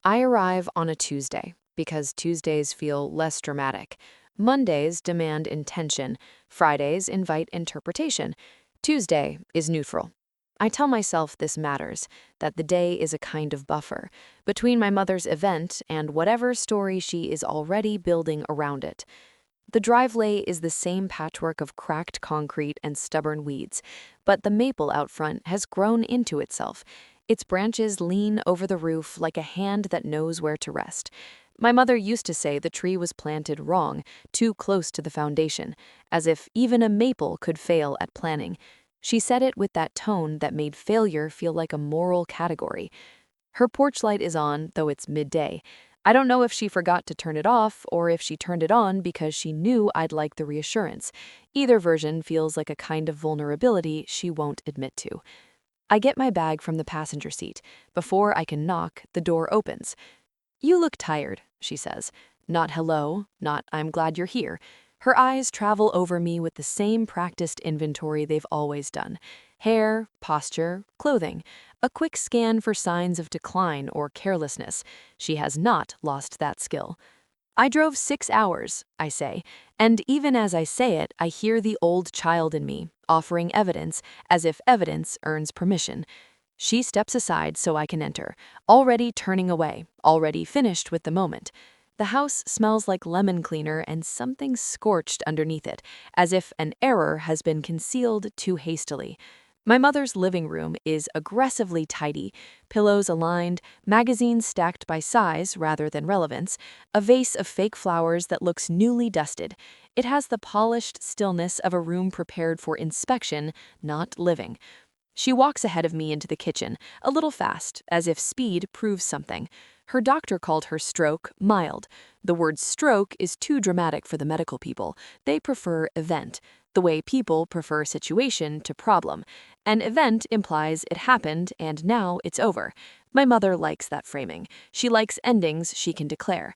I arrive on a Tuesday because Tuesdays feel less dramatic. Mondays demand intention. Fridays invite interpretation. Tuesday is neutral. I tell myself this matters, that the day is a kind of buffer between my mother's event and whatever story she is already building around it. The driveway is the same patchwork of cracked concrete and stubborn weeds, but the maple out front has grown into itself. Its branches lean over the roof like a hand that knows where to rest. My mother used to say the tree was planted wrong, too close to the foundation, as if even a maple could fail at planning. She said it with that tone that made failure feel like a moral category. Her porch light is on, though it's midday. I don't know if she forgot to turn it off or if she turned it on because she knew I'd like the reassurance. Either version feels like a kind of vulnerability she won't admit to. I get my bag from the passenger seat. Before I can knock, the door opens. "You look tired," she says. Not hello, not "I'm glad you're here." Her eyes travel over me with the same practiced inventory they've always done. Hair, posture, clothing. A quick scan for signs of decline or carelessness. She has not lost that skill. "I drove 6 hours," I say, and even as I say it, I hear the old child in me, offering evidence, as if evidence earns permission. She steps aside so I can enter, already turning away, already finished with the moment. The house smells like lemon cleaner and something scorched underneath it, as if an error has been concealed too hastily. My mother's living room is aggressively tidy, pillows aligned, magazines stacked by size rather than relevance, a vase of fake flowers that looks newly dusted. It has the polished stillness of a room prepared for inspection, not living. She walks ahead of me into the kitchen, a little fast, as if speed proves something. Her doctor called her stroke mild. The word stroke is too dramatic for the medical people. They prefer event, the way people prefer situation to problem. An event implies it happened and now it's over. My mother likes that framing. She likes endings she can declare.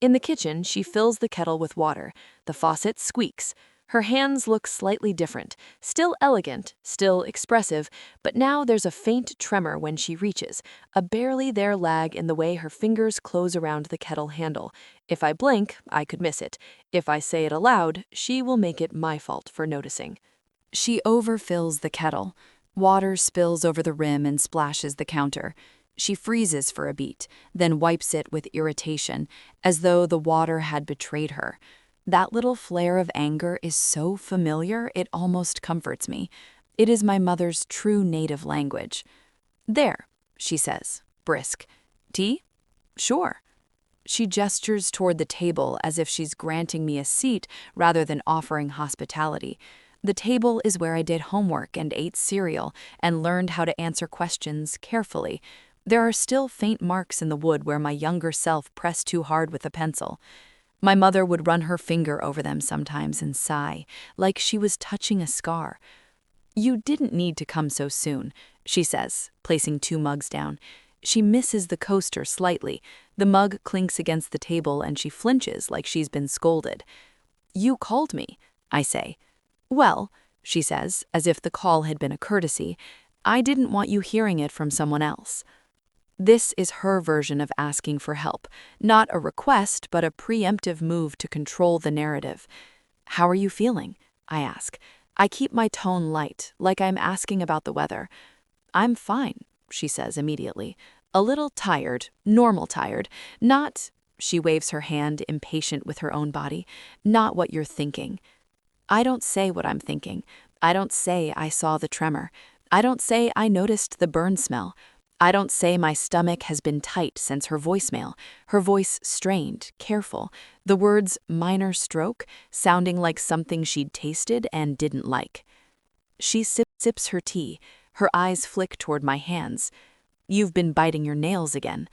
In the kitchen, she fills the kettle with water. The faucet squeaks. Her hands look slightly different, still elegant, still expressive, but now there's a faint tremor when she reaches, a barely there lag in the way her fingers close around the kettle handle. If I blink, I could miss it. If I say it aloud, she will make it my fault for noticing. She overfills the kettle. Water spills over the rim and splashes the counter. She freezes for a beat, then wipes it with irritation, as though the water had betrayed her. That little flare of anger is so familiar it almost comforts me. It is my mother's true native language. "There," she says, brisk. "Tea? Sure." She gestures toward the table as if she's granting me a seat rather than offering hospitality. The table is where I did homework and ate cereal and learned how to answer questions carefully. There are still faint marks in the wood where my younger self pressed too hard with a pencil. My mother would run her finger over them sometimes and sigh, like she was touching a scar. "You didn't need to come so soon," she says, placing 2 mugs down. She misses the coaster slightly. The mug clinks against the table and she flinches like she's been scolded. "You called me," I say. "Well," she says, as if the call had been a courtesy, "I didn't want you hearing it from someone else." This is her version of asking for help, not a request, but a preemptive move to control the narrative. "How are you feeling?" I ask. I keep my tone light, like I'm asking about the weather. "I'm fine," she says immediately. "A little tired, normal tired, not," she waves her hand, impatient with her own body, "not what you're thinking." I don't say what I'm thinking. I don't say I saw the tremor. I don't say I noticed the burn smell. I don't say my stomach has been tight since her voicemail, her voice strained, careful, the words "minor stroke" sounding like something she'd tasted and didn't like. She sips her tea, her eyes flick toward my hands. "You've been biting your nails again."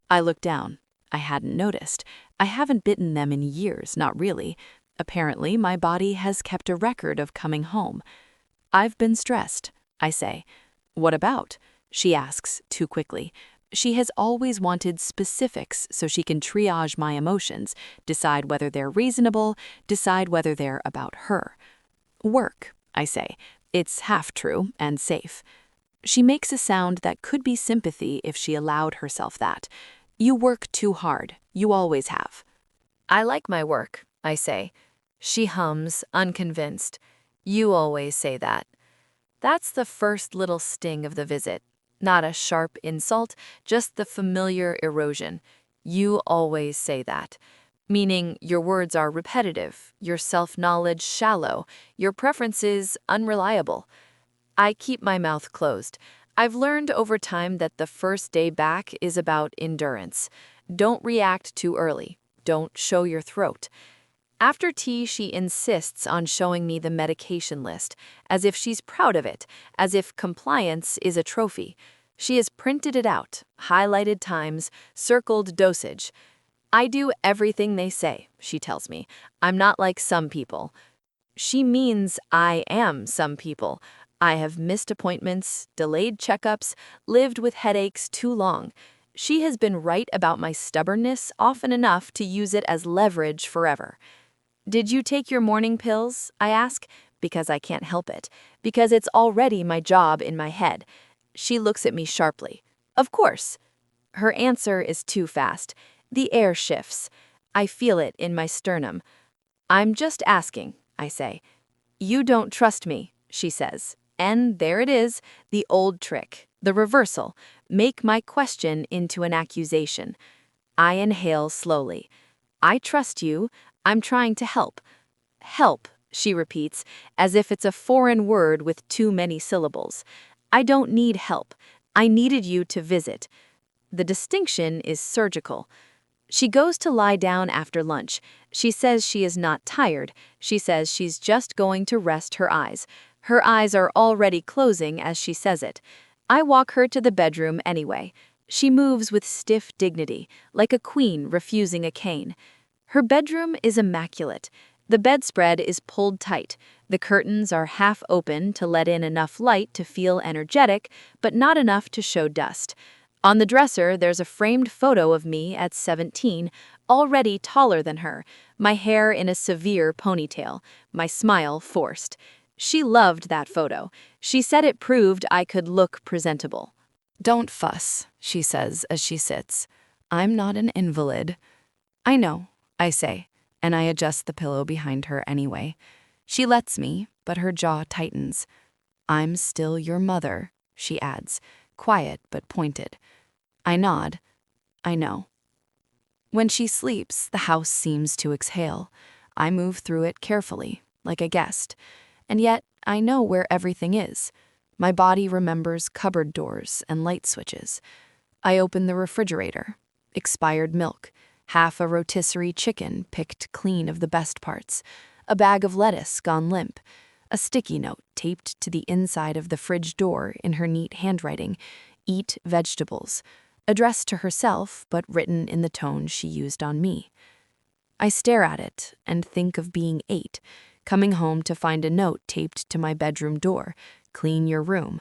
I look down. I hadn't noticed. I haven't bitten them in years, not really. Apparently, my body has kept a record of coming home. "I've been stressed," I say. "What about?" she asks, too quickly. She has always wanted specifics so she can triage my emotions, decide whether they're reasonable, decide whether they're about her. "Work," I say. It's half true and safe. She makes a sound that could be sympathy if she allowed herself that. You work too hard. You always have. I like my work, I say. She hums, unconvinced. You always say that. That's the first little sting of the visit. Not a sharp insult, just the familiar erosion. You always say that. Meaning your words are repetitive, your self-knowledge shallow, your preferences unreliable. I keep my mouth closed. I've learned over time that the first day back is about endurance. Don't react too early. Don't show your throat. After tea, she insists on showing me the medication list, as if she's proud of it, as if compliance is a trophy. She has printed it out, highlighted times, circled dosage. I do everything they say, she tells me. I'm not like some people. She means I am some people. I have missed appointments, delayed checkups, lived with headaches too long. She has been right about my stubbornness often enough to use it as leverage forever. Did you take your morning pills? I ask, because I can't help it, because it's already my job in my head. She looks at me sharply. Of course. Her answer is too fast. The air shifts. I feel it in my sternum. I'm just asking, I say. You don't trust me, she says. And there it is, the old trick, the reversal. Make my question into an accusation. I inhale slowly. I trust you. I'm trying to help. Help, she repeats, as if it's a foreign word with too many syllables. I don't need help. I needed you to visit. The distinction is surgical. She goes to lie down after lunch. She says she is not tired. She says she's just going to rest her eyes. Her eyes are already closing as she says it. I walk her to the bedroom anyway. She moves with stiff dignity, like a queen refusing a cane. Her bedroom is immaculate. The bedspread is pulled tight. The curtains are half open to let in enough light to feel energetic, but not enough to show dust. On the dresser, there's a framed photo of me at 17, already taller than her, my hair in a severe ponytail, my smile forced. She loved that photo. She said it proved I could look presentable. Don't fuss, she says as she sits. I'm not an invalid. I know, I say, and I adjust the pillow behind her anyway. She lets me, but her jaw tightens. I'm still your mother, she adds, quiet but pointed. I nod. I know. When she sleeps, the house seems to exhale. I move through it carefully, like a guest. And yet, I know where everything is. My body remembers cupboard doors and light switches. I open the refrigerator. Expired milk. Half a rotisserie chicken picked clean of the best parts. A bag of lettuce gone limp. A sticky note taped to the inside of the fridge door in her neat handwriting. Eat vegetables. Addressed to herself, but written in the tone she used on me. I stare at it and think of being 8, coming home to find a note taped to my bedroom door. Clean your room.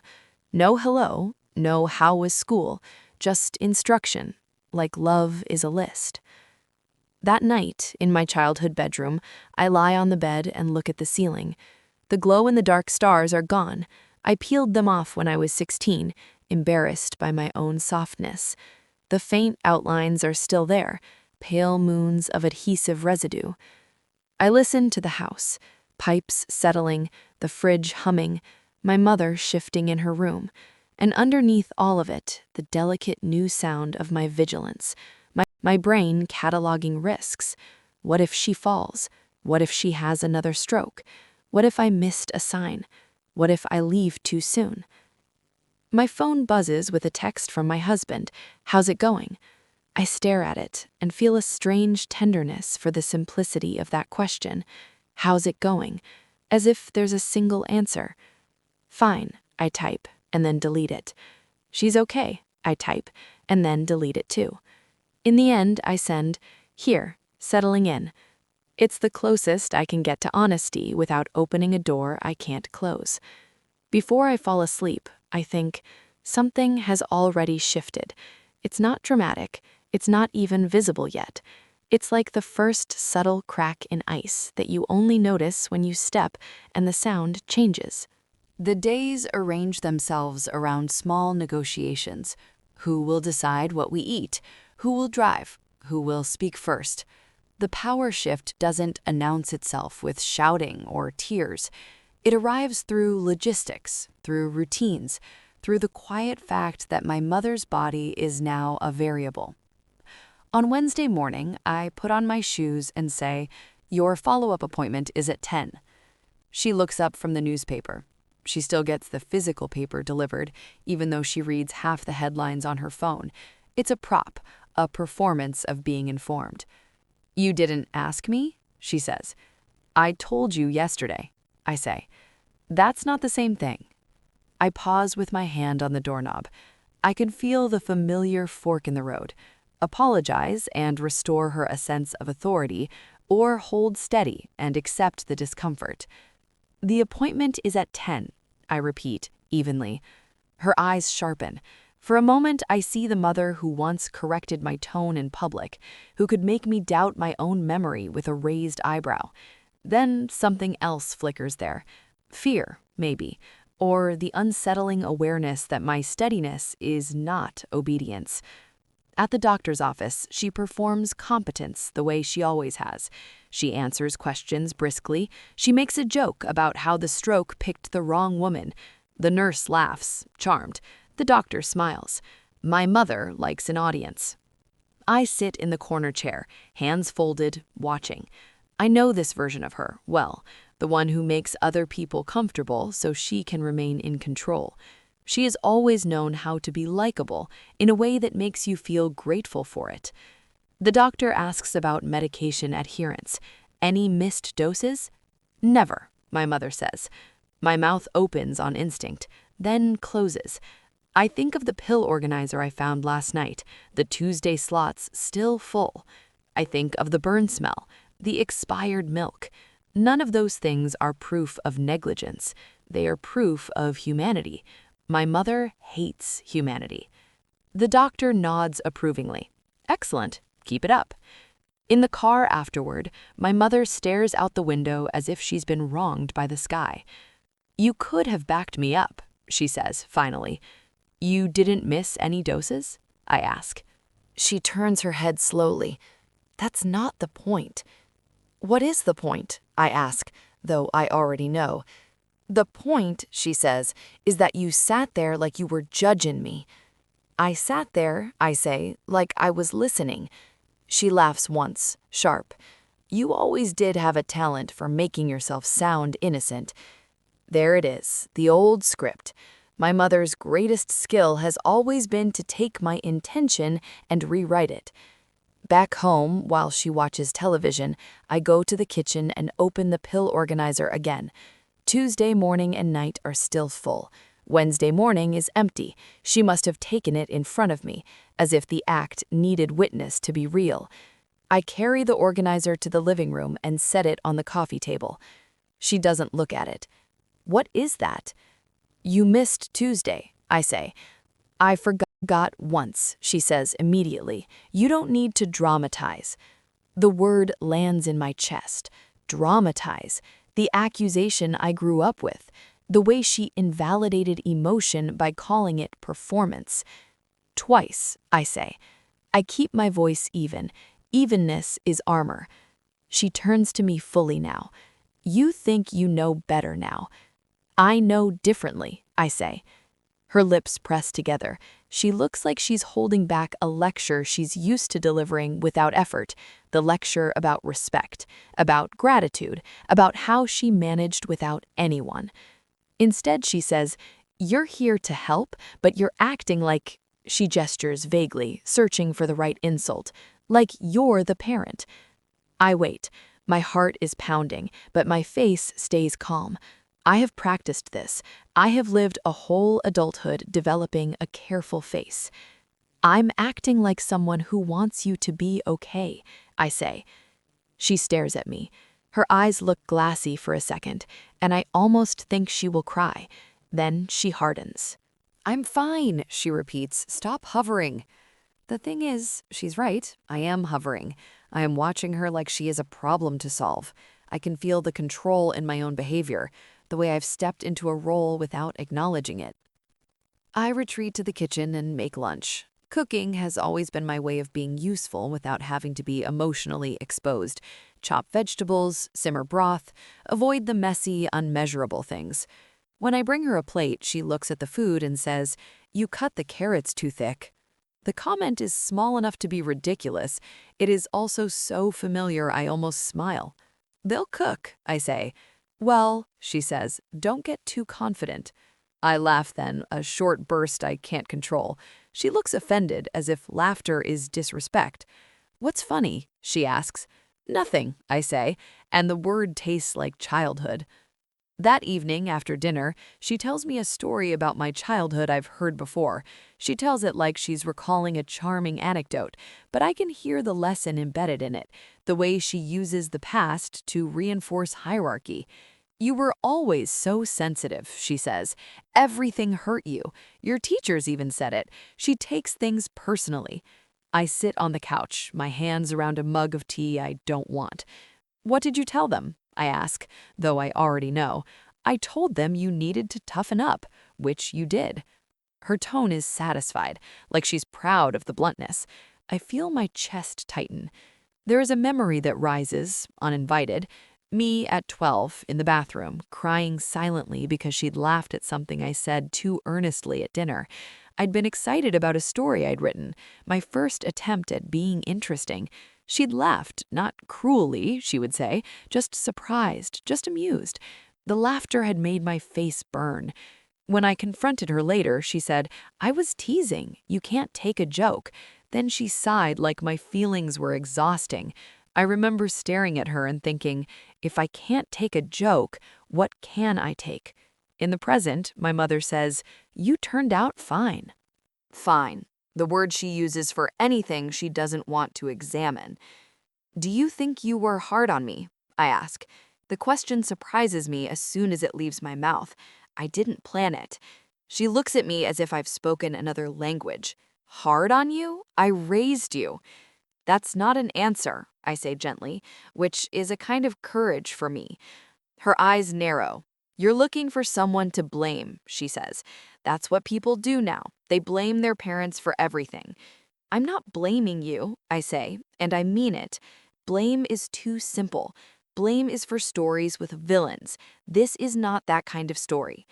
No hello, no how was school, just instruction, like love is a list. That night, in my childhood bedroom, I lie on the bed and look at the ceiling. The glow-in-the-dark stars are gone. I peeled them off when I was 16, embarrassed by my own softness. The faint outlines are still there, pale moons of adhesive residue. I listen to the house, pipes settling, the fridge humming, my mother shifting in her room, and underneath all of it, the delicate new sound of my vigilance, my brain cataloging risks. What if she falls? What if she has another stroke? What if I missed a sign? What if I leave too soon? My phone buzzes with a text from my husband. How's it going? I stare at it and feel a strange tenderness for the simplicity of that question. How's it going? As if there's a single answer. Fine, I type, and then delete it. She's okay, I type, and then delete it too. In the end, I send, here, settling in. It's the closest I can get to honesty without opening a door I can't close. Before I fall asleep, I think, something has already shifted. It's not dramatic. It's not even visible yet. It's like the first subtle crack in ice that you only notice when you step and the sound changes. The days arrange themselves around small negotiations. Who will decide what we eat? Who will drive? Who will speak first? The power shift doesn't announce itself with shouting or tears. It arrives through logistics, through routines, through the quiet fact that my mother's body is now a variable. On Wednesday morning, I put on my shoes and say, "Your follow-up appointment is at 10. She looks up from the newspaper. She still gets the physical paper delivered, even though she reads half the headlines on her phone. It's a prop, a performance of being informed. "You didn't ask me?" she says. "I told you yesterday," I say. "That's not the same thing." I pause with my hand on the doorknob. I can feel the familiar fork in the road. Apologize and restore her a sense of authority, or hold steady and accept the discomfort. "The appointment is at 10, I repeat, evenly. Her eyes sharpen. For a moment, I see the mother who once corrected my tone in public, who could make me doubt my own memory with a raised eyebrow. Then something else flickers there. Fear, maybe, or the unsettling awareness that my steadiness is not obedience. At the doctor's office, she performs competence the way she always has. She answers questions briskly. She makes a joke about how the stroke picked the wrong woman. The nurse laughs, charmed. The doctor smiles. My mother likes an audience. I sit in the corner chair, hands folded, watching. I know this version of her well, the one who makes other people comfortable so she can remain in control. She has always known how to be likable in a way that makes you feel grateful for it. The doctor asks about medication adherence. Any missed doses? Never, my mother says. My mouth opens on instinct, then closes. I think of the pill organizer I found last night, the Tuesday slots still full. I think of the burn smell, the expired milk. None of those things are proof of negligence. They are proof of humanity. My mother hates humanity. The doctor nods approvingly. Excellent. Keep it up. In the car afterward, my mother stares out the window as if she's been wronged by the sky. "You could have backed me up," she says, finally. "You didn't miss any doses?" I ask. She turns her head slowly. "That's not the point." "What is the point?" I ask, though I already know. "The point," she says, "is that you sat there like you were judging me." "I sat there," I say, "like I was listening." She laughs once, sharp. "You always did have a talent for making yourself sound innocent." There it is, the old script. My mother's greatest skill has always been to take my intention and rewrite it. Back home, while she watches television, I go to the kitchen and open the pill organizer again. Tuesday morning and night are still full. Wednesday morning is empty. She must have taken it in front of me, as if the act needed witness to be real. I carry the organizer to the living room and set it on the coffee table. She doesn't look at it. "What is that?" "You missed Tuesday," I say. "I forgot once," she says immediately. "You don't need to dramatize." The word lands in my chest. Dramatize. The accusation I grew up with. The way she invalidated emotion by calling it performance. "Twice," I say. I keep my voice even. Evenness is armor. She turns to me fully now. "You think you know better now." "I know differently," I say. Her lips press together. She looks like she's holding back a lecture she's used to delivering without effort, the lecture about respect, about gratitude, about how she managed without anyone. Instead, she says, "You're here to help, but you're acting like," she gestures vaguely, searching for the right insult, "like you're the parent." I wait. My heart is pounding, but my face stays calm. I have practiced this. I have lived a whole adulthood developing a careful face. "I'm acting like someone who wants you to be okay," I say. She stares at me. Her eyes look glassy for a second, and I almost think she will cry. Then she hardens. "I'm fine," she repeats. "Stop hovering." The thing is, she's right. I am hovering. I am watching her like she is a problem to solve. I can feel the control in my own behavior, the way I've stepped into a role without acknowledging it. I retreat to the kitchen and make lunch. Cooking has always been my way of being useful without having to be emotionally exposed. Chop vegetables, simmer broth, avoid the messy, unmeasurable things. When I bring her a plate, she looks at the food and says, "You cut the carrots too thick." The comment is small enough to be ridiculous. It is also so familiar I almost smile. "They'll cook," I say. "Well," she says, "don't get too confident." I laugh then, a short burst I can't control. She looks offended, as if laughter is disrespect. "What's funny?" she asks. "Nothing," I say, and the word tastes like childhood. That evening, after dinner, she tells me a story about my childhood I've heard before. She tells it like she's recalling a charming anecdote, but I can hear the lesson embedded in it, the way she uses the past to reinforce hierarchy. "You were always so sensitive," she says. "Everything hurt you. Your teachers even said it. She takes things personally." I sit on the couch, my hands around a mug of tea I don't want. "What did you tell them?" I ask, though I already know. "I told them you needed to toughen up," which you did. Her tone is satisfied, like she's proud of the bluntness. I feel my chest tighten. There is a memory that rises, uninvited. Me at 12, in the bathroom, crying silently because she'd laughed at something I said too earnestly at dinner. I'd been excited about a story I'd written, my first attempt at being interesting. She'd laughed, not cruelly, she would say, just surprised, just amused. The laughter had made my face burn. When I confronted her later, she said, "I was teasing. You can't take a joke." Then she sighed like my feelings were exhausting. I remember staring at her and thinking, if I can't take a joke, what can I take? In the present, my mother says, "You turned out fine." Fine, the word she uses for anything she doesn't want to examine. "Do you think you were hard on me?" I ask. The question surprises me as soon as it leaves my mouth. I didn't plan it. She looks at me as if I've spoken another language. "Hard on you? I raised you." "That's not an answer," I say gently, which is a kind of courage for me. Her eyes narrow. "You're looking for someone to blame," she says. "That's what people do now. They blame their parents for everything." "I'm not blaming you," I say, and I mean it. Blame is too simple. Blame is for stories with villains. This is not that kind of story.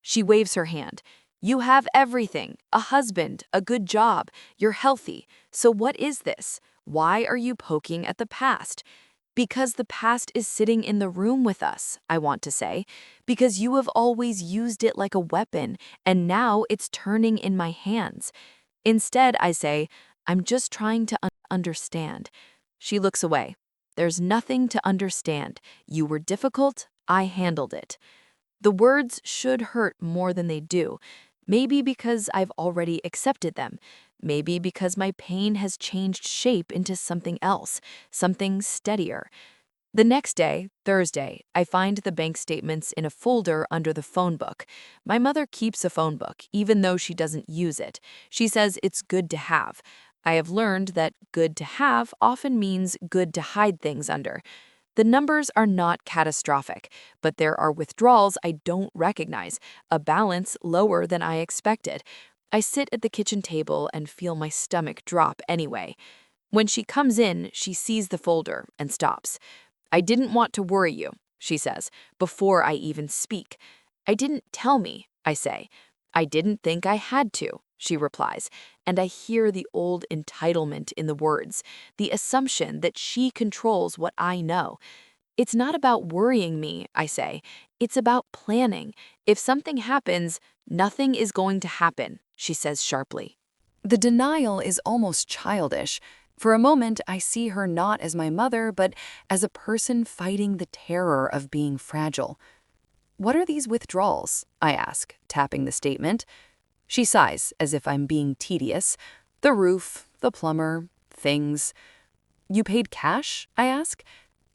She waves her hand. "You have everything, a husband, a good job, you're healthy. So what is this? Why are you poking at the past?" "Because the past is sitting in the room with us," I want to say. "Because you have always used it like a weapon, and now it's turning in my hands." Instead, I say, "I'm just trying to understand." She looks away. "There's nothing to understand. You were difficult, I handled it." The words should hurt more than they do. Maybe because I've already accepted them. Maybe because my pain has changed shape into something else, something steadier. The next day, Thursday, I find the bank statements in a folder under the phone book. My mother keeps a phone book, even though she doesn't use it. She says it's good to have. I have learned that good to have often means good to hide things under. The numbers are not catastrophic, but there are withdrawals I don't recognize, a balance lower than I expected. I sit at the kitchen table and feel my stomach drop anyway. When she comes in, she sees the folder and stops. "I didn't want to worry you," she says, before I even speak. "I didn't tell me," I say. "I didn't think I had to," she replies, and I hear the old entitlement in the words, the assumption that she controls what I know. "It's not about worrying me," I say. "It's about planning. If something happens, nothing is going to happen," she says sharply. The denial is almost childish. For a moment, I see her not as my mother, but as a person fighting the terror of being fragile. "What are these withdrawals?" I ask, tapping the statement. She sighs, as if I'm being tedious. "The roof, the plumber, things." "You paid cash?" I ask.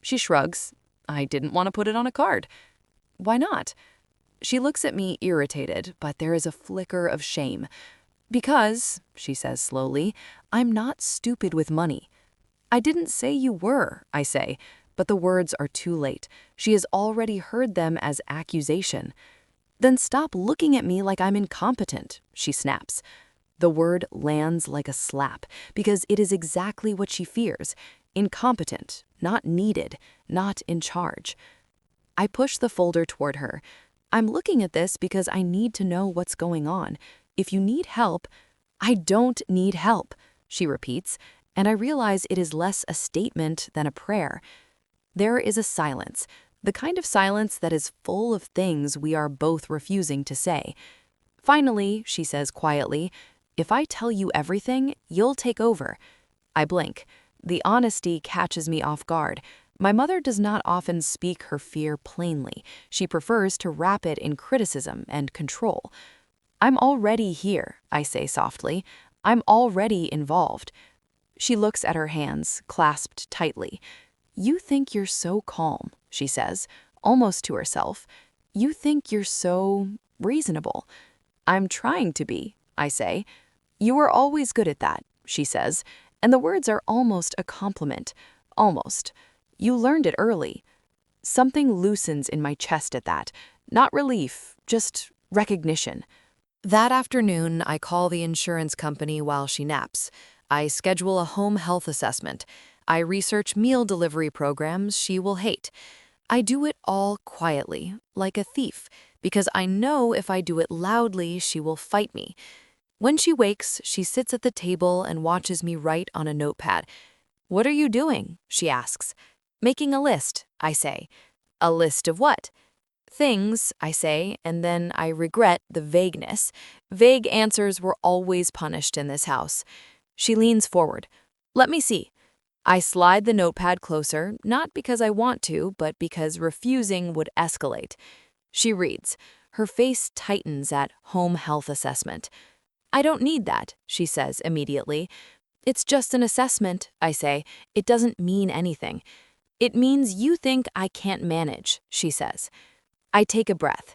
She shrugs. "I didn't want to put it on a card." "Why not?" She looks at me irritated, but there is a flicker of shame. "Because," she says slowly, "I'm not stupid with money." "I didn't say you were," I say, but the words are too late. She has already heard them as accusation. "Then stop looking at me like I'm incompetent," she snaps. The word lands like a slap because it is exactly what she fears: incompetent, not needed, not in charge. I push the folder toward her. I'm looking at this because I need to know what's going on. If you need help, I don't need help, she repeats, and I realize it is less a statement than a prayer. There is a silence, the kind of silence that is full of things we are both refusing to say. Finally, she says quietly, "If I tell you everything, you'll take over." I blink. The honesty catches me off guard. My mother does not often speak her fear plainly. She prefers to wrap it in criticism and control. "I'm already here," I say softly. "I'm already involved." She looks at her hands, clasped tightly. "You think you're so calm," she says, almost to herself. "You think you're so reasonable." "I'm trying to be," I say. "You were always good at that," she says, and the words are almost a compliment. Almost. "You learned it early." Something loosens in my chest at that. Not relief, just recognition. That afternoon, I call the insurance company while she naps. I schedule a home health assessment. I research meal delivery programs she will hate. I do it all quietly, like a thief, because I know if I do it loudly, she will fight me. When she wakes, she sits at the table and watches me write on a notepad. "What are you doing?" she asks. "Making a list," I say. "A list of what?" "Things," I say, and then I regret the vagueness. Vague answers were always punished in this house. She leans forward. "Let me see." I slide the notepad closer, not because I want to, but because refusing would escalate. She reads. Her face tightens at home health assessment. "I don't need that," she says immediately. "It's just an assessment," I say. "It doesn't mean anything." "It means you think I can't manage," she says. I take a breath.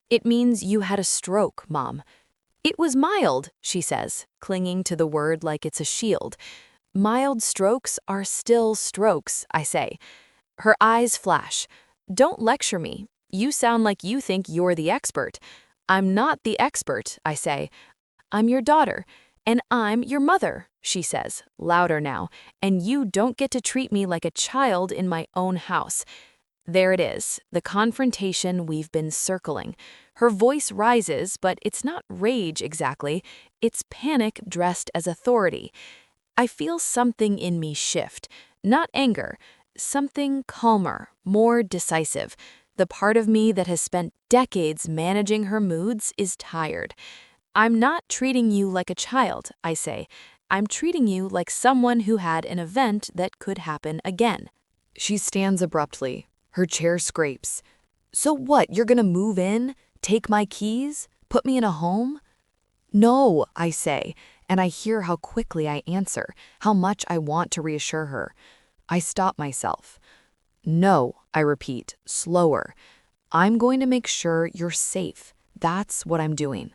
"It means you had a stroke, Mom." "It was mild," she says, clinging to the word like it's a shield. "Mild strokes are still strokes," I say. Her eyes flash. "Don't lecture me. You sound like you think you're the expert." "I'm not the expert," I say. "I'm your daughter, and I'm your mother," she says, louder now, "and you don't get to treat me like a child in my own house." There it is, the confrontation we've been circling. Her voice rises, but it's not rage exactly. It's panic dressed as authority. I feel something in me shift, not anger, something calmer, more decisive. The part of me that has spent decades managing her moods is tired. "I'm not treating you like a child," I say. "I'm treating you like someone who had an event that could happen again." She stands abruptly. Her chair scrapes. "So what, you're gonna move in? Take my keys? Put me in a home?" "No," I say, and I hear how quickly I answer, how much I want to reassure her. I stop myself. "No," I repeat, slower. "I'm going to make sure you're safe. That's what I'm doing."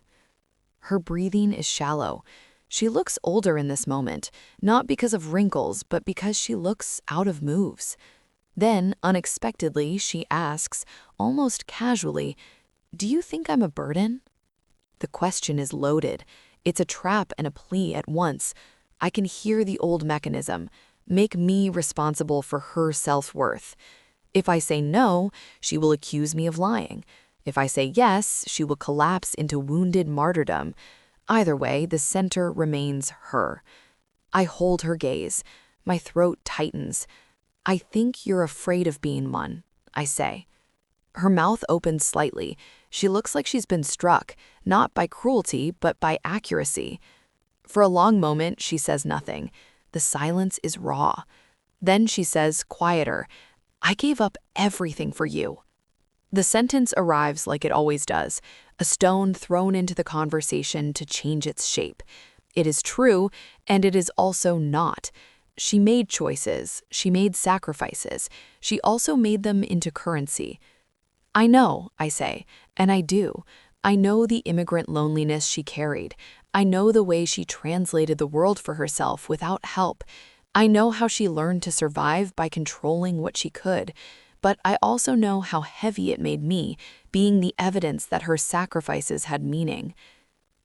Her breathing is shallow. She looks older in this moment, not because of wrinkles, but because she looks out of moves. Then, unexpectedly, she asks, almost casually, "Do you think I'm a burden?" The question is loaded. It's a trap and a plea at once. I can hear the old mechanism. Make me responsible for her self-worth. If I say no, she will accuse me of lying. If I say yes, she will collapse into wounded martyrdom. Either way, the center remains her. I hold her gaze. My throat tightens. "I think you're afraid of being one," I say. Her mouth opens slightly. She looks like she's been struck, not by cruelty, but by accuracy. For a long moment, she says nothing. The silence is raw. Then she says, quieter, "I gave up everything for you." The sentence arrives like it always does, a stone thrown into the conversation to change its shape. It is true, and it is also not. She made choices, she made sacrifices, she also made them into currency. "I know," I say, and I do. I know the immigrant loneliness she carried. I know the way she translated the world for herself without help. I know how she learned to survive by controlling what she could. But I also know how heavy it made me, being the evidence that her sacrifices had meaning.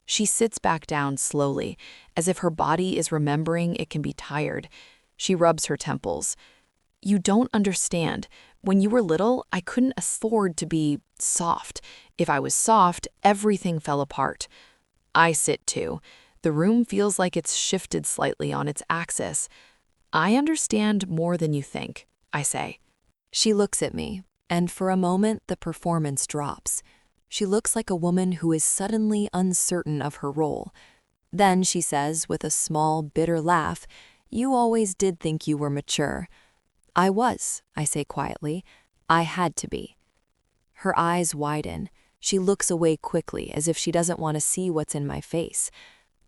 She sits back down slowly, as if her body is remembering it can be tired. She rubs her temples. You don't understand. When you were little, I couldn't afford to be soft. If I was soft, everything fell apart. I sit too. The room feels like it's shifted slightly on its axis. I understand more than you think, I say. She looks at me, and for a moment the performance drops. She looks like a woman who is suddenly uncertain of her role. Then she says, with a small, bitter laugh, "You always did think you were mature." "I was," I say quietly. "I had to be." Her eyes widen. She looks away quickly, as if she doesn't want to see what's in my face.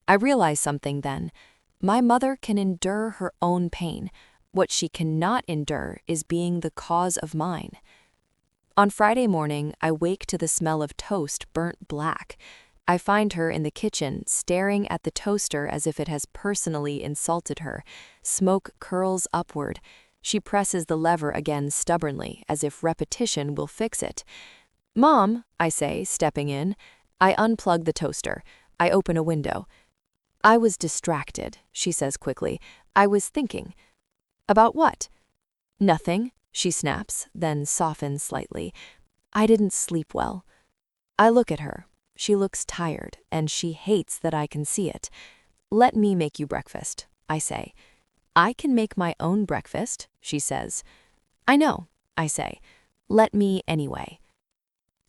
I realize something then. My mother can endure her own pain. What she cannot endure is being the cause of mine. On Friday morning, I wake to the smell of toast burnt black. I find her in the kitchen, staring at the toaster as if it has personally insulted her. Smoke curls upward. She presses the lever again stubbornly, as if repetition will fix it. "Mom," I say, stepping in. I unplug the toaster. I open a window. "I was distracted," she says quickly. "I was thinking." "About what?" "Nothing," she snaps, then softens slightly. "I didn't sleep well." I look at her. She looks tired, and she hates that I can see it. "Let me make you breakfast," I say. "I can make my own breakfast," she says. "I know," I say. "Let me anyway."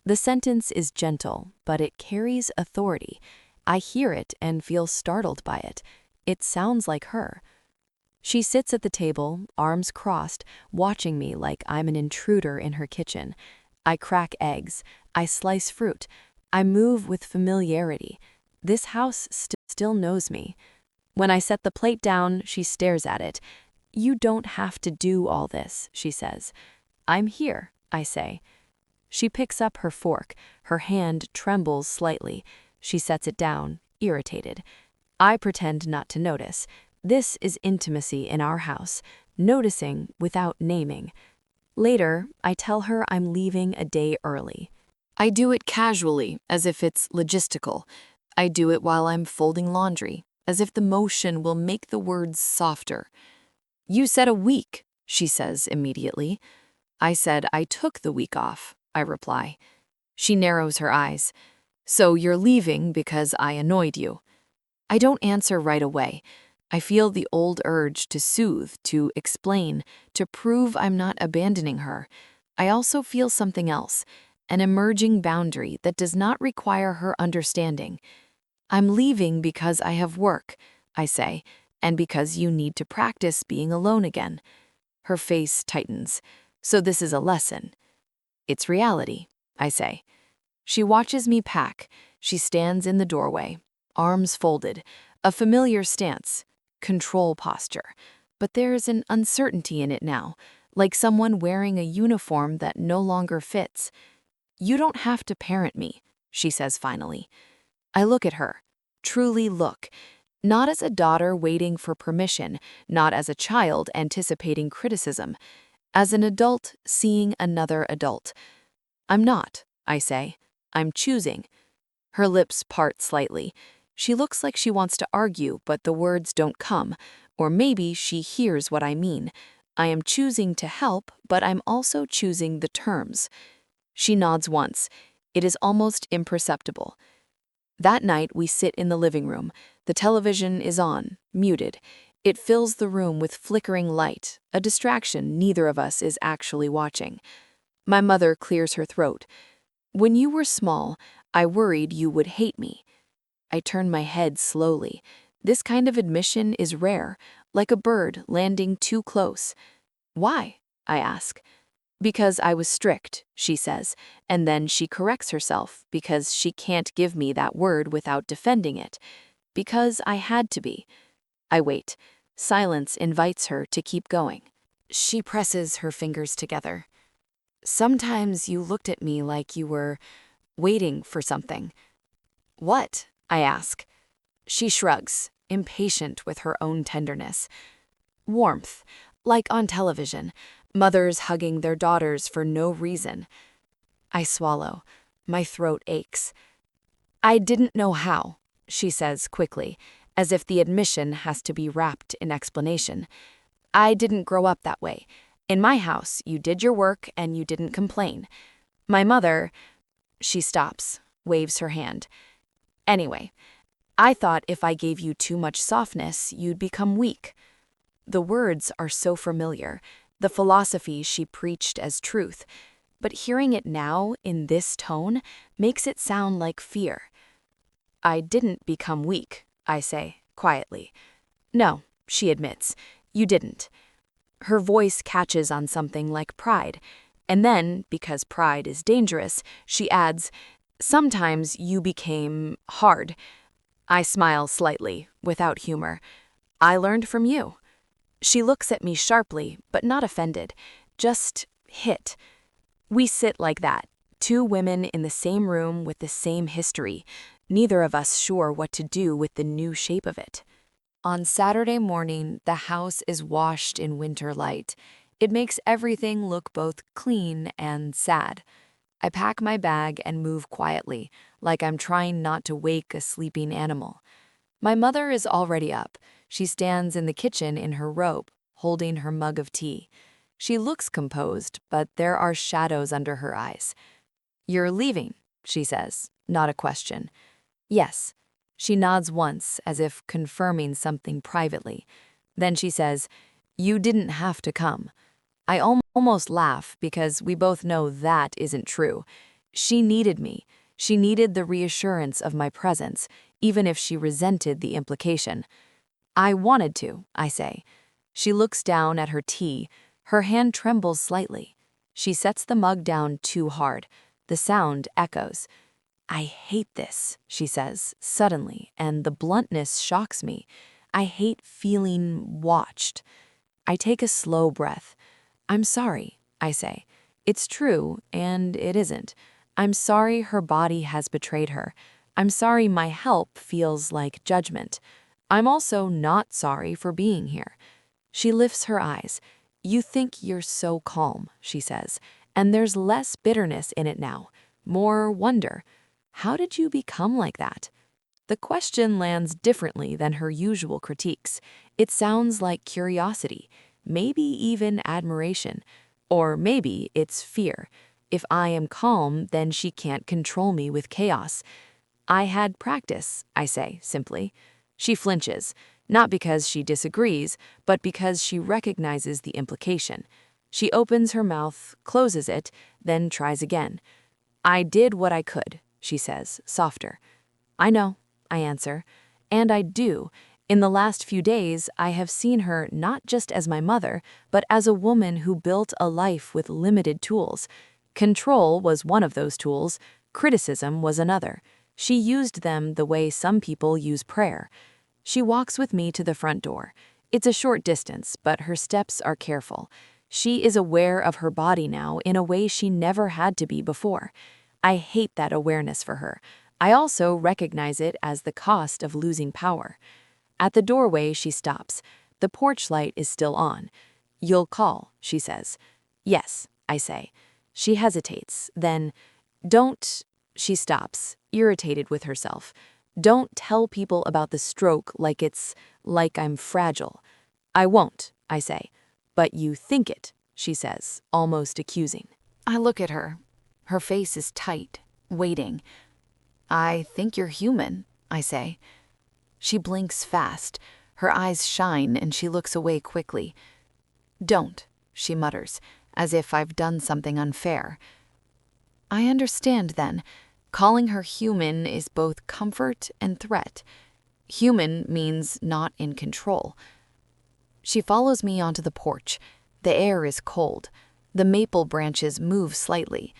The sentence is gentle, but it carries authority. I hear it and feel startled by it. It sounds like her. She sits at the table, arms crossed, watching me like I'm an intruder in her kitchen. I crack eggs. I slice fruit. I move with familiarity. This house still knows me. When I set the plate down, she stares at it. "You don't have to do all this," she says. "I'm here," I say. She picks up her fork. Her hand trembles slightly. She sets it down, irritated. I pretend not to notice. This is intimacy in our house, noticing without naming. Later, I tell her I'm leaving a day early. I do it casually, as if it's logistical. I do it while I'm folding laundry, as if the motion will make the words softer. "You said a week," she says immediately. "I said I took the week off," I reply. She narrows her eyes. "So you're leaving because I annoyed you." I don't answer right away. I feel the old urge to soothe, to explain, to prove I'm not abandoning her. I also feel something else, an emerging boundary that does not require her understanding. "I'm leaving because I have work," I say, "and because you need to practice being alone again." Her face tightens. "So this is a lesson." "It's reality," I say. She watches me pack. She stands in the doorway, arms folded, a familiar stance, control posture. But there's an uncertainty in it now, like someone wearing a uniform that no longer fits. "You don't have to parent me," she says finally. I look at her, truly look, not as a daughter waiting for permission, not as a child anticipating criticism, as an adult seeing another adult. "I'm not," I say. "I'm choosing." Her lips part slightly. She looks like she wants to argue, but the words don't come. Or maybe she hears what I mean. I am choosing to help, but I'm also choosing the terms. She nods once. It is almost imperceptible. That night, we sit in the living room. The television is on, muted. It fills the room with flickering light, a distraction neither of us is actually watching. My mother clears her throat. "When you were small, I worried you would hate me." I turn my head slowly. This kind of admission is rare, like a bird landing too close. "Why?" I ask. "Because I was strict," she says, and then she corrects herself because she can't give me that word without defending it. "Because I had to be." I wait. Silence invites her to keep going. She presses her fingers together. "Sometimes you looked at me like you were waiting for something." "What?" I ask. She shrugs, impatient with her own tenderness. "Warmth, like on television, mothers hugging their daughters for no reason." I swallow. My throat aches. "I didn't know how," she says quickly, as if the admission has to be wrapped in explanation. I didn't grow up that way. In my house, you did your work and you didn't complain. My mother, she stops, waves her hand. Anyway, I thought if I gave you too much softness, you'd become weak. The words are so familiar, the philosophy she preached as truth, but hearing it now in this tone makes it sound like fear. I didn't become weak, I say, quietly. No, she admits, you didn't. Her voice catches on something like pride, and then, because pride is dangerous, she adds, sometimes you became hard. I smile slightly, without humor. I learned from you. She looks at me sharply, but not offended, just hit. We sit like that, two women in the same room with the same history, neither of us sure what to do with the new shape of it. On Saturday morning, the house is washed in winter light. It makes everything look both clean and sad. I pack my bag and move quietly, like I'm trying not to wake a sleeping animal. My mother is already up. She stands in the kitchen in her robe, holding her mug of tea. She looks composed, but there are shadows under her eyes. You're leaving, she says, not a question. Yes. She nods once, as if confirming something privately. Then she says, you didn't have to come. I almost laugh because we both know that isn't true. She needed me. She needed the reassurance of my presence, even if she resented the implication. I wanted to, I say. She looks down at her tea. Her hand trembles slightly. She sets the mug down too hard. The sound echoes. I hate this, she says, suddenly, and the bluntness shocks me. I hate feeling watched. I take a slow breath. I'm sorry, I say. It's true, and it isn't. I'm sorry her body has betrayed her. I'm sorry my help feels like judgment. I'm also not sorry for being here. She lifts her eyes. You think you're so calm, she says, and there's less bitterness in it now, more wonder. How did you become like that? The question lands differently than her usual critiques. It sounds like curiosity, maybe even admiration, or maybe it's fear. If I am calm, then she can't control me with chaos. I had practice, I say, simply. She flinches, not because she disagrees, but because she recognizes the implication. She opens her mouth, closes it, then tries again. I did what I could, she says, softer. I know, I answer. And I do. In the last few days, I have seen her not just as my mother, but as a woman who built a life with limited tools. Control was one of those tools. Criticism was another. She used them the way some people use prayer. She walks with me to the front door. It's a short distance, but her steps are careful. She is aware of her body now in a way she never had to be before. I hate that awareness for her. I also recognize it as the cost of losing power. At the doorway, she stops. The porch light is still on. You'll call, she says. Yes, I say. She hesitates, then, don't, she stops, irritated with herself. Don't tell people about the stroke like I'm fragile. I won't, I say. But you think it, she says, almost accusing. I look at her. Her face is tight, waiting. I think you're human, I say. She blinks fast. Her eyes shine and she looks away quickly. Don't, she mutters, as if I've done something unfair. I understand then. Calling her human is both comfort and threat. Human means not in control. She follows me onto the porch. The air is cold. The maple branches move slightly.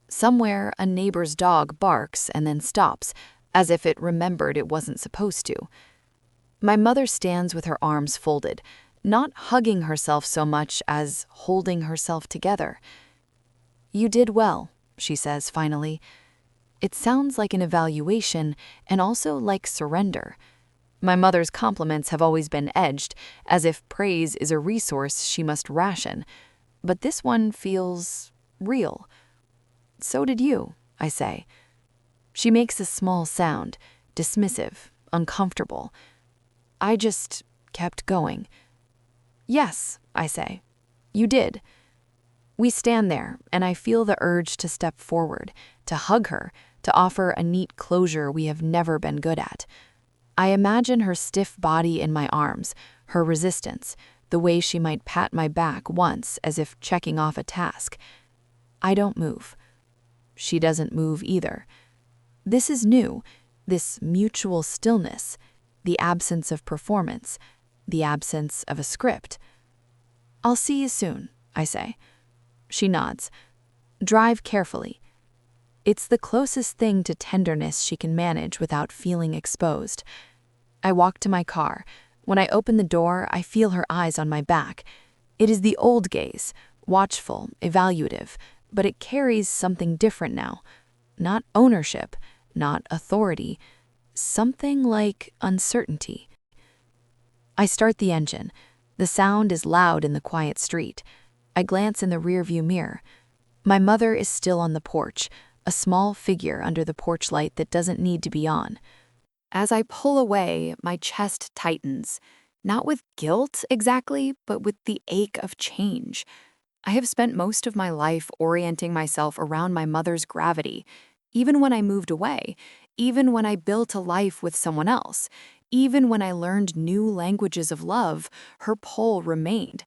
Somewhere, a neighbor's dog barks and then stops, as if it remembered it wasn't supposed to. My mother stands with her arms folded, not hugging herself so much as holding herself together. You did well, she says finally. It sounds like an evaluation and also like surrender. My mother's compliments have always been edged, as if praise is a resource she must ration. But this one feels real. So did you, I say. She makes a small sound, dismissive, uncomfortable. I just kept going. Yes, I say. You did. We stand there, and I feel the urge to step forward, to hug her, to offer a neat closure we have never been good at. I imagine her stiff body in my arms, her resistance, the way she might pat my back once as if checking off a task. I don't move. She doesn't move either. This is new, this mutual stillness, the absence of performance, the absence of a script. I'll see you soon, I say. She nods. Drive carefully. It's the closest thing to tenderness she can manage without feeling exposed. I walk to my car. When I open the door, I feel her eyes on my back. It is the old gaze, watchful, evaluative, but it carries something different now. Not ownership, not authority, something like uncertainty. I start the engine. The sound is loud in the quiet street. I glance in the rearview mirror. My mother is still on the porch, a small figure under the porch light that doesn't need to be on. As I pull away, my chest tightens, not with guilt exactly, but with the ache of change. I have spent most of my life orienting myself around my mother's gravity, even when I moved away, even when I built a life with someone else, even when I learned new languages of love, her pull remained.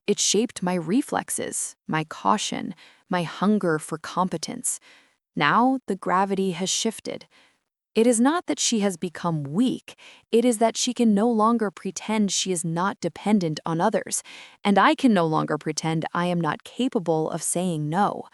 It shaped my reflexes, my caution, my hunger for competence. Now the gravity has shifted. It is not that she has become weak, it is that she can no longer pretend she is not dependent on others, and I can no longer pretend I am not capable of saying no.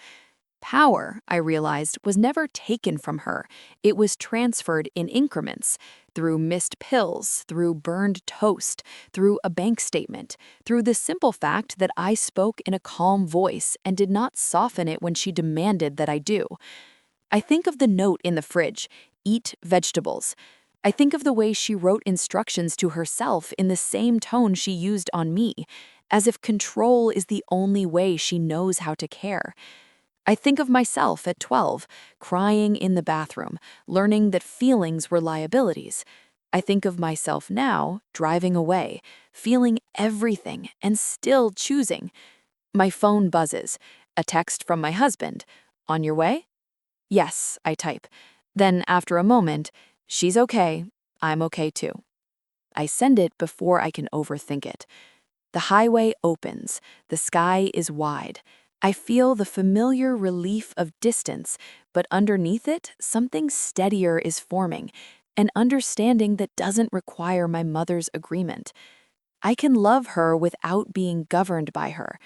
Power, I realized, was never taken from her. It was transferred in increments, through missed pills, through burned toast, through a bank statement, through the simple fact that I spoke in a calm voice and did not soften it when she demanded that I do. I think of the note in the fridge, eat vegetables. I think of the way she wrote instructions to herself in the same tone she used on me, as if control is the only way she knows how to care. I think of myself at 12, crying in the bathroom, learning that feelings were liabilities. I think of myself now, driving away, feeling everything and still choosing. My phone buzzes. A text from my husband. On your way? Yes, I type. Then, after a moment, she's okay, I'm okay too. I send it before I can overthink it. The highway opens, the sky is wide. I feel the familiar relief of distance, but underneath it, something steadier is forming, an understanding that doesn't require my mother's agreement. I can love her without being governed by her.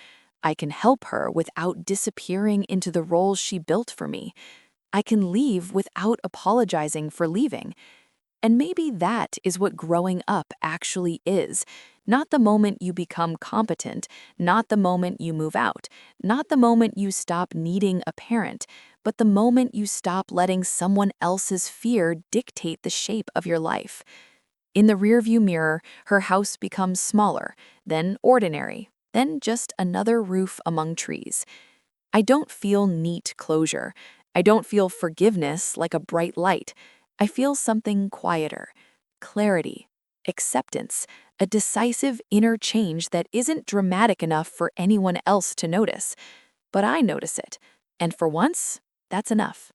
I can help her without disappearing into the roles she built for me. I can leave without apologizing for leaving. And maybe that is what growing up actually is. Not the moment you become competent, not the moment you move out, not the moment you stop needing a parent, but the moment you stop letting someone else's fear dictate the shape of your life. In the rearview mirror, her house becomes smaller, then ordinary, then just another roof among trees. I don't feel neat closure. I don't feel forgiveness like a bright light. I feel something quieter, clarity, acceptance, a decisive inner change that isn't dramatic enough for anyone else to notice. But I notice it, and for once, that's enough.